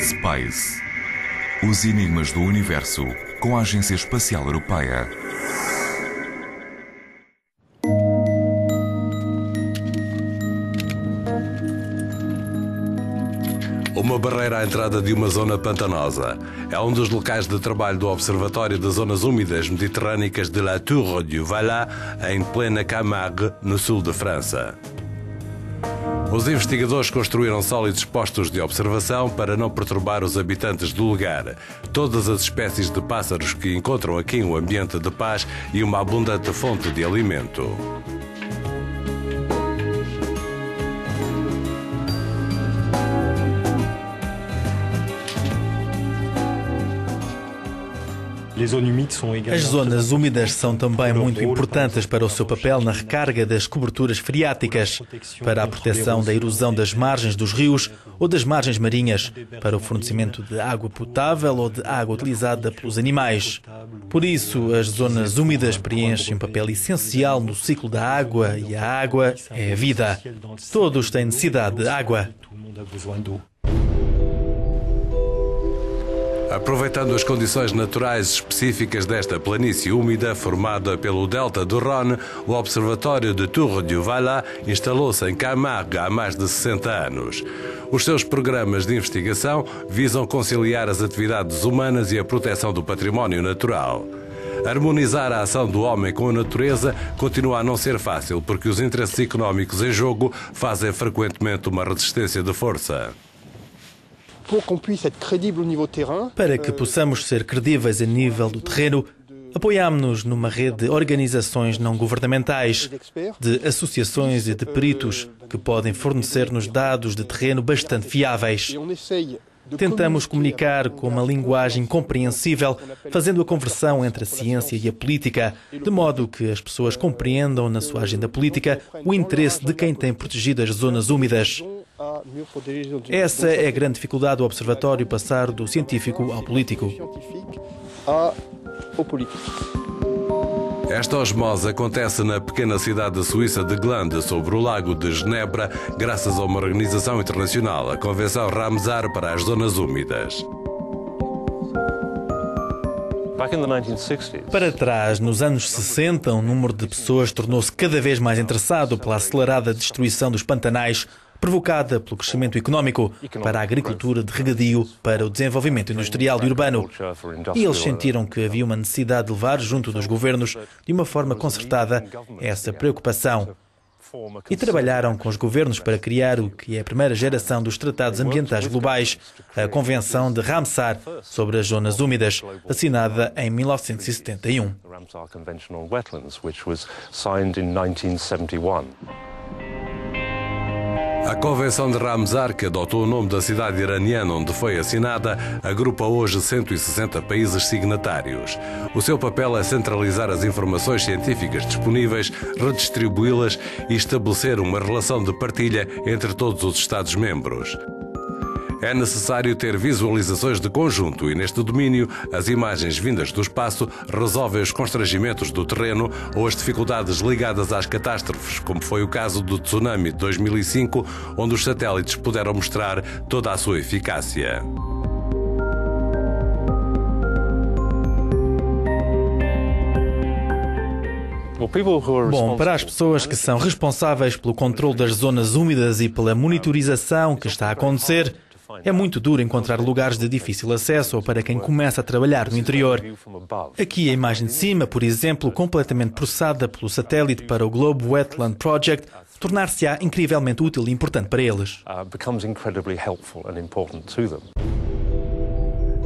Space. Os enigmas do universo com a Agência Espacial Europeia. Uma barreira à entrada de uma zona pantanosa. É um dos locais de trabalho do Observatório das Zonas Úmidas Mediterrânicas de La Tour du Valat, em plena Camargue, no sul de França. Os investigadores construíram sólidos postos de observação para não perturbar os habitantes do lugar. Todas as espécies de pássaros que encontram aqui um ambiente de paz e uma abundante fonte de alimento. As zonas úmidas são também muito importantes para o seu papel na recarga das coberturas freáticas, para a proteção da erosão das margens dos rios ou das margens marinhas, para o fornecimento de água potável ou de água utilizada pelos animais. Por isso, as zonas úmidas preenchem um papel essencial no ciclo da água, e a água é a vida. Todos têm necessidade de água. Aproveitando as condições naturais específicas desta planície úmida formada pelo delta do Rhône, o Observatório de Tour du Valat instalou-se em Camargue há mais de 60 anos. Os seus programas de investigação visam conciliar as atividades humanas e a proteção do património natural. Harmonizar a ação do homem com a natureza continua a não ser fácil, porque os interesses económicos em jogo fazem frequentemente uma resistência de força. Para que possamos ser credíveis a nível do terreno, apoiámo-nos numa rede de organizações não governamentais, de associações e de peritos que podem fornecer-nos dados de terreno bastante fiáveis. Tentamos comunicar com uma linguagem compreensível, fazendo a conversão entre a ciência e a política, de modo que as pessoas compreendam na sua agenda política o interesse de quem tem protegido as zonas úmidas. Essa é a grande dificuldade do Observatório, passar do científico ao político. Esta osmose acontece na pequena cidade suíça de Glande, sobre o lago de Genebra, graças a uma organização internacional, a Convenção Ramsar para as Zonas Úmidas. Para trás, nos anos 60, um número de pessoas tornou-se cada vez mais interessado pela acelerada destruição dos pantanais, provocada pelo crescimento económico, para a agricultura de regadio, para o desenvolvimento industrial e urbano. E eles sentiram que havia uma necessidade de levar junto dos governos, de uma forma concertada, essa preocupação. E trabalharam com os governos para criar o que é a primeira geração dos Tratados Ambientais Globais, a Convenção de Ramsar sobre as Zonas Úmidas, assinada em 1971. A Convenção de Ramsar, que adotou o nome da cidade iraniana onde foi assinada, agrupa hoje 160 países signatários. O seu papel é centralizar as informações científicas disponíveis, redistribuí-las e estabelecer uma relação de partilha entre todos os Estados-membros. É necessário ter visualizações de conjunto e, neste domínio, as imagens vindas do espaço resolvem os constrangimentos do terreno ou as dificuldades ligadas às catástrofes, como foi o caso do tsunami de 2005, onde os satélites puderam mostrar toda a sua eficácia. Bom, para as pessoas que são responsáveis pelo controle das zonas úmidas e pela monitorização que está a acontecer, é muito duro encontrar lugares de difícil acesso ou para quem começa a trabalhar no interior. Aqui a imagem de cima, por exemplo, completamente processada pelo satélite para o Globe Wetland Project, tornar-se-á incrivelmente útil e importante para eles.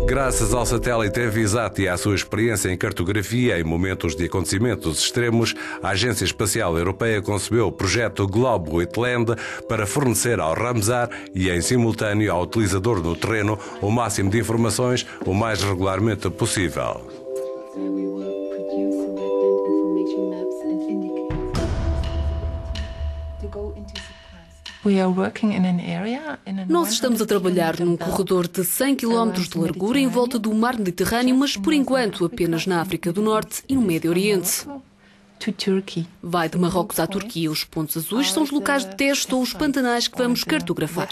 Graças ao satélite Envisat e à sua experiência em cartografia em momentos de acontecimentos extremos, a Agência Espacial Europeia concebeu o projeto Globe Wetland para fornecer ao Ramsar e, em simultâneo, ao utilizador no terreno o máximo de informações o mais regularmente possível. Nós estamos a trabalhar num corredor de 100 km de largura em volta do mar Mediterrâneo, mas por enquanto apenas na África do Norte e no Médio Oriente. Vai de Marrocos à Turquia. Os pontos azuis são os locais de teste ou os pantanais que vamos cartografar.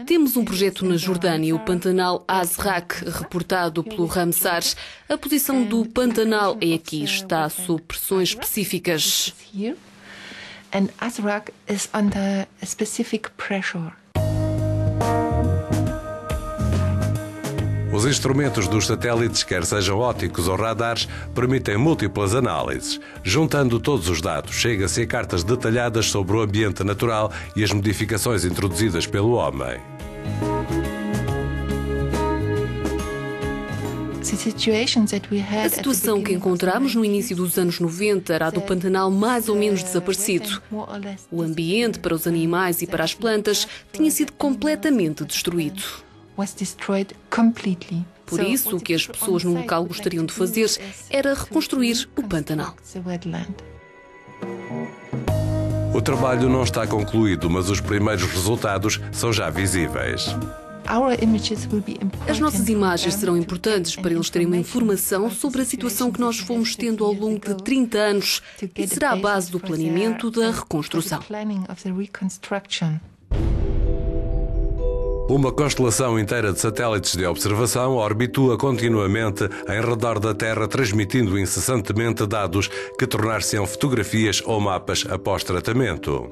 Temos um projeto na Jordânia, o Pantanal Azraq, reportado pelo Ramsar. A posição do Pantanal é aqui, está sob pressões específicas. Os instrumentos dos satélites, quer sejam ópticos ou radares, permitem múltiplas análises. Juntando todos os dados, chega-se a cartas detalhadas sobre o ambiente natural e as modificações introduzidas pelo homem. A situação que encontramos no início dos anos 90 era a do Pantanal mais ou menos desaparecido. O ambiente para os animais e para as plantas tinha sido completamente destruído. Por isso, o que as pessoas no local gostariam de fazer era reconstruir o Pantanal. O trabalho não está concluído, mas os primeiros resultados são já visíveis. As nossas imagens serão importantes para eles terem uma informação sobre a situação que nós fomos tendo ao longo de 30 anos e será a base do planeamento da reconstrução. Uma constelação inteira de satélites de observação orbitua continuamente em redor da Terra, transmitindo incessantemente dados que tornar-se-ão fotografias ou mapas após tratamento.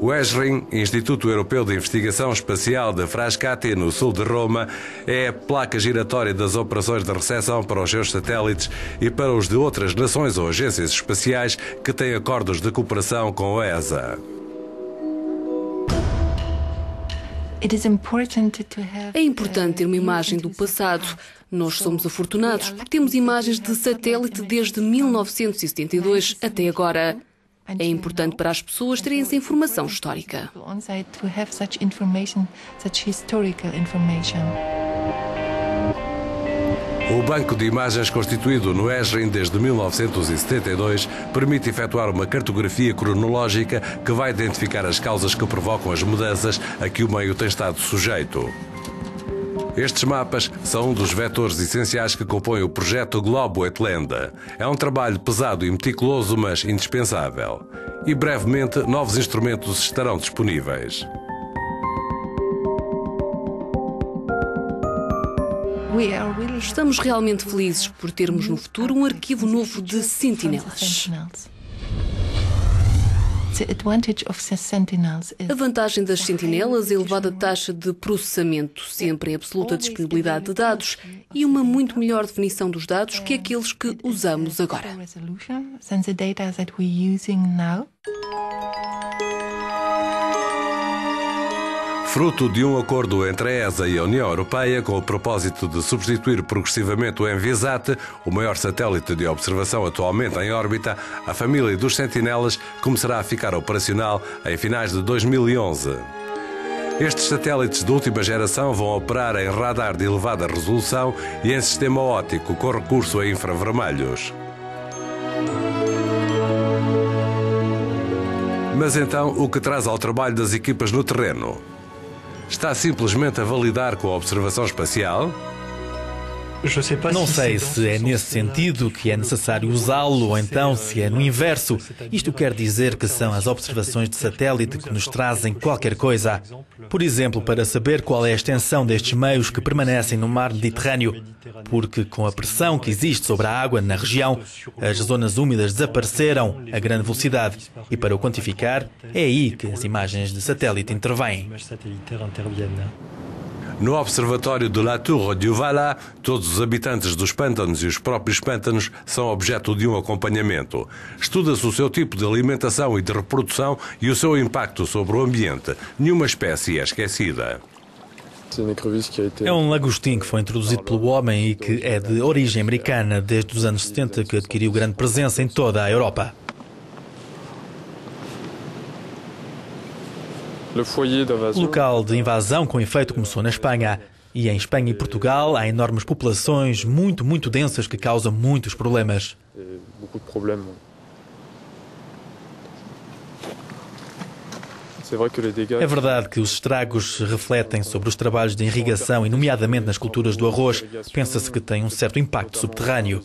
O ESRIM, Instituto Europeu de Investigação Espacial de Frascati, no sul de Roma, é a placa giratória das operações de recepção para os seus satélites e para os de outras nações ou agências espaciais que têm acordos de cooperação com a ESA. É importante ter uma imagem do passado. Nós somos afortunados porque temos imagens de satélite desde 1972 até agora. É importante para as pessoas terem essa informação histórica. O banco de imagens constituído no ESRIM desde 1972 permite efetuar uma cartografia cronológica que vai identificar as causas que provocam as mudanças a que o meio tem estado sujeito. Estes mapas são um dos vetores essenciais que compõem o projeto Globo Etlenda. É um trabalho pesado e meticuloso, mas indispensável. E brevemente novos instrumentos estarão disponíveis. Estamos realmente felizes por termos no futuro um arquivo novo de sentinelas. A vantagem das sentinelas é a elevada taxa de processamento, sempre em absoluta disponibilidade de dados e uma muito melhor definição dos dados que aqueles que usamos agora. Fruto de um acordo entre a ESA e a União Europeia com o propósito de substituir progressivamente o Envisat, o maior satélite de observação atualmente em órbita, a família dos Sentinelas começará a ficar operacional em finais de 2011. Estes satélites de última geração vão operar em radar de elevada resolução e em sistema óptico com recurso a infravermelhos. Mas então, o que traz ao trabalho das equipas no terreno? Está simplesmente a validar com a observação espacial? Não sei se é nesse sentido que é necessário usá-lo ou então se é no inverso. Isto quer dizer que são as observações de satélite que nos trazem qualquer coisa. Por exemplo, para saber qual é a extensão destes meios que permanecem no mar Mediterrâneo. Porque com a pressão que existe sobre a água na região, as zonas úmidas desapareceram a grande velocidade. E para o quantificar, é aí que as imagens de satélite intervêm. No observatório de La Tour du Vala, todos os habitantes dos pântanos e os próprios pântanos são objeto de um acompanhamento. Estuda-se o seu tipo de alimentação e de reprodução e o seu impacto sobre o ambiente. Nenhuma espécie é esquecida. É um lagostim que foi introduzido pelo homem e que é de origem americana desde os anos 70, que adquiriu grande presença em toda a Europa. O local de invasão com efeito começou na Espanha. E em Espanha e Portugal há enormes populações muito densas que causam muitos problemas. É verdade que os estragos refletem sobre os trabalhos de irrigação e, nomeadamente nas culturas do arroz, pensa-se que tem um certo impacto subterrâneo.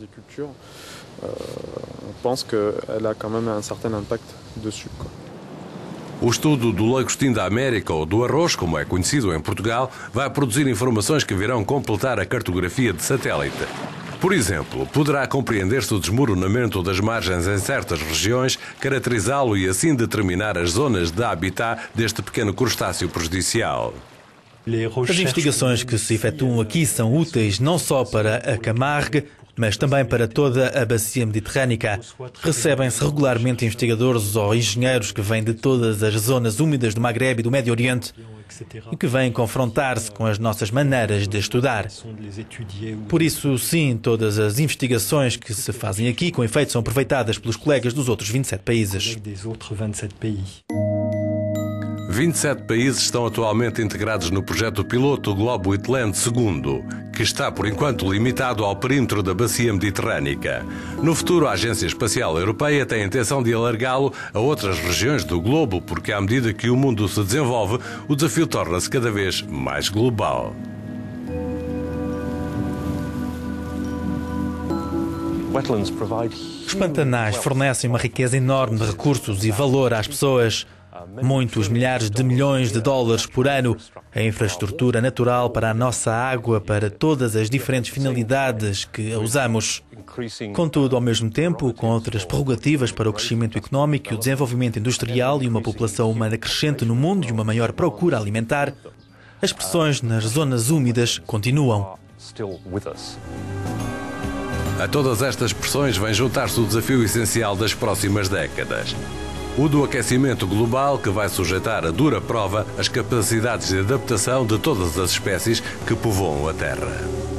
O estudo do lagostim da América, ou do arroz, como é conhecido em Portugal, vai produzir informações que virão completar a cartografia de satélite. Por exemplo, poderá compreender-se o desmoronamento das margens em certas regiões, caracterizá-lo e assim determinar as zonas de habitat deste pequeno crustáceo prejudicial. As investigações que se efetuam aqui são úteis não só para a Camargue, mas também para toda a bacia mediterrânica. Recebem-se regularmente investigadores ou engenheiros que vêm de todas as zonas úmidas do Magrebe e do Médio Oriente e que vêm confrontar-se com as nossas maneiras de estudar. Por isso, sim, todas as investigações que se fazem aqui, com efeito, são aproveitadas pelos colegas dos outros 27 países. 27 países estão atualmente integrados no projeto piloto Globo Wetland II, que está, por enquanto, limitado ao perímetro da bacia mediterrânica. No futuro, a Agência Espacial Europeia tem a intenção de alargá-lo a outras regiões do globo, porque à medida que o mundo se desenvolve, o desafio torna-se cada vez mais global. Os pantanais fornecem uma riqueza enorme de recursos e valor às pessoas. Muitos milhares de milhões de dólares por ano. A infraestrutura natural para a nossa água, para todas as diferentes finalidades que a usamos. Contudo, ao mesmo tempo, com outras prerrogativas para o crescimento económico e o desenvolvimento industrial e uma população humana crescente no mundo e uma maior procura alimentar, as pressões nas zonas úmidas continuam. A todas estas pressões vem juntar-se o desafio essencial das próximas décadas. O do aquecimento global, que vai sujeitar a dura prova as capacidades de adaptação de todas as espécies que povoam a Terra.